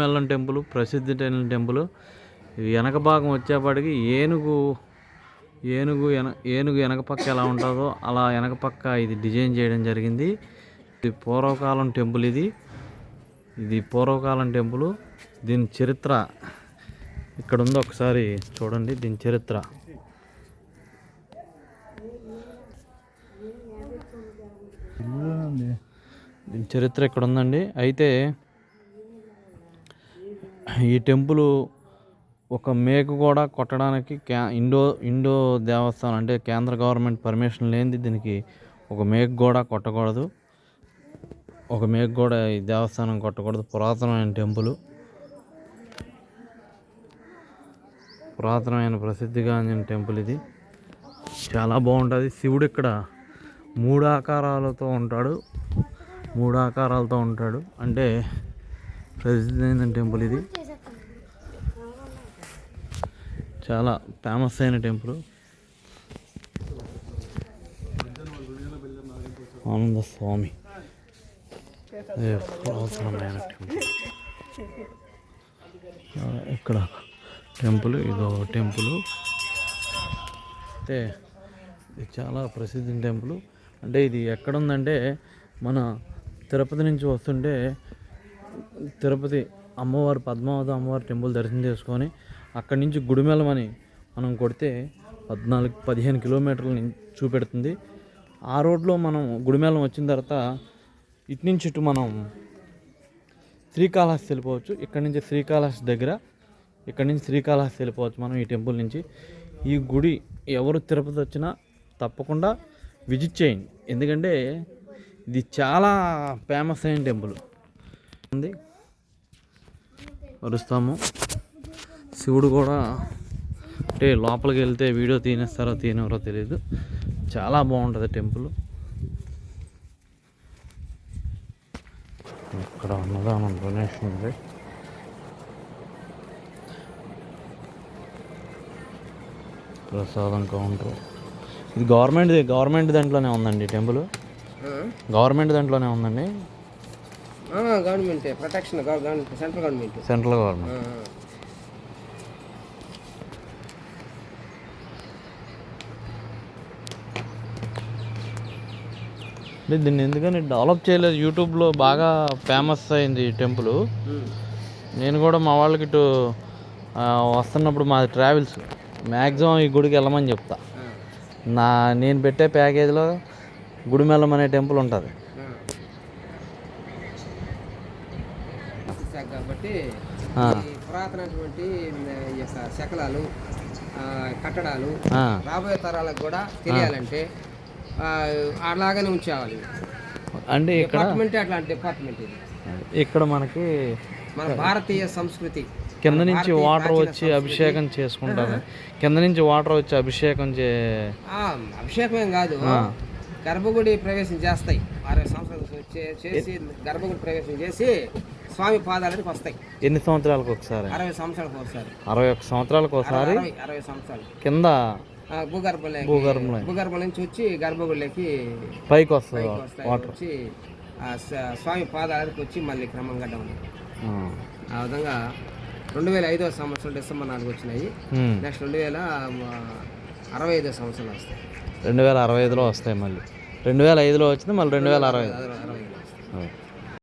Mellam temple ప్రసిద్ధి temple. వెనక భాగం వచ్చేపాటికి ఏనుగు వెనక పక్క ఎలా ఉంటుందో అలా వెనక పక్క ఇది డిజైన్ చేయడం జరిగింది. ఇది పూర్వకాలం టెంపుల్. ఇది పూర్వకాలం టెంపుల్. దీని చరిత్ర ఇక్కడ ఉంది, ఒకసారి చూడండి. దీని చరిత్ర ఇక్కడ ఉందండి. అయితే ఈ టెంపుల్ ఒక మేకు కూడా కొట్టడానికి ఇండో దేవస్థానం అంటే కేంద్ర గవర్నమెంట్ పర్మిషన్ లేనిది దీనికి ఒక మేకు కూడా కొట్టకూడదు. ఒక మేకు కూడా ఈ దేవస్థానం కొట్టకూడదు. పురాతనమైన టెంపుల్, పురాతనమైన ప్రసిద్ధిగాంచిన టెంపుల్ ఇది. చాలా బాగుంటుంది. శివుడు ఇక్కడ మూడు ఆకారాలతో ఉంటాడు. అంటే ప్రసిద్ధమైన టెంపుల్ ఇది. చాలా ఫేమస్ అయిన టెంపుల్. ఆనంద స్వామి పురాతనమైన టెంపుల్. ఇక్కడ టెంపుల్, ఇదో టెంపుల్. అయితే ఇది చాలా ప్రసిద్ధి టెంపుల్. అంటే ఇది ఎక్కడుందంటే మన తిరుపతి నుంచి వస్తుంటే తిరుపతి అమ్మవారు పద్మావతి అమ్మవారి టెంపుల్ దర్శనం చేసుకొని అక్కడి నుంచి గుడిమెల్లం అని మనం కొడితే 14-15 కిలోమీటర్లు చూపెడుతుంది. ఆ రోడ్లో మనం గుడిమెల్లం వచ్చిన తర్వాత ఇటు నుంచి ఇటు మనం శ్రీకాళహస్తి వెళ్ళిపోవచ్చు. ఇక్కడి నుంచి శ్రీకాళహస్తి వెళ్ళిపోవచ్చు మనం ఈ టెంపుల్ నుంచి. ఈ గుడి ఎవరు తిరుపతి వచ్చినా తప్పకుండా విజిట్ చేయండి. ఎందుకంటే ఇది చాలా ఫేమస్ అయిన టెంపుల్ ఉంది. వరుస్తాము. శివుడు కూడా అంటే లోపలికి వెళ్తే వీడియో తీయనిస్తారో తెలియదు. చాలా బాగుంటుంది టెంపుల్. ఇక్కడ అన్నదానం డొనేషన్ ఉంది. ప్రసాదం కౌంటర్. ఇది గవర్నమెంట్ దాంట్లోనే ఉందండి టెంపుల్. గవర్నమెంట్ దాంట్లోనే ఉందండి. Government protection, central government. దీన్ని ఎందుకని డెవలప్ చేయలేదు? యూట్యూబ్లో బాగా ఫేమస్ అయింది ఈ టెంపుల్. నేను కూడా మా వాళ్ళకి ఇటు వస్తున్నప్పుడు మాది ట్రావెల్స్ మ్యాక్సిమం ఈ గుడికి వెళ్ళమని చెప్తా. నేను పెట్టే ప్యాకేజీలో గుడిమెల్లం అనే టెంపుల్ ఉంటుంది కాబట్టి పురాతనటువంటి శకలాలు, కట్టడాలు రాబోయే తరాలకు కూడా తెలియాలంటే అలాగనే ఉంచేవాలి. అంటే అట్లాంటి డిపార్ట్మెంట్ ఇది. ఇక్కడ మనకి మన భారతీయ సంస్కృతి కింద నుంచి వాటర్ వచ్చి అభిషేకం చేసుకుంటారు. అభిషేకం కాదు, గర్భగుడి ప్రవేశం చేస్తాయి. 60 సంవత్సరాలు చేసి గర్భగుడి ప్రవేశం చేసి స్వామి పాదాలకి వస్తాయి. ఎన్ని సంవత్సరాలకు ఒకసారి? 60 సంవత్సరాలకు ఒకసారి. 61 సంవత్సరాలకు ఒకసారి 60 సంవత్సరాలు కింద భూగర్భం నుంచి వచ్చి గర్భగుడిలోకి పైకి వస్తాయి. వచ్చి స్వామి పాదాలకి వచ్చి మళ్ళీ క్రమంగా డౌన్. ఆ విధంగా 2005వ సంవత్సరం డిసెంబర్ 4 వచ్చినాయి. నెక్స్ట్ 2065వ సంవత్సరం వస్తాయి. 2065లో వస్తాయి. మళ్ళీ 2005లో వచ్చింది, మళ్ళీ 2065.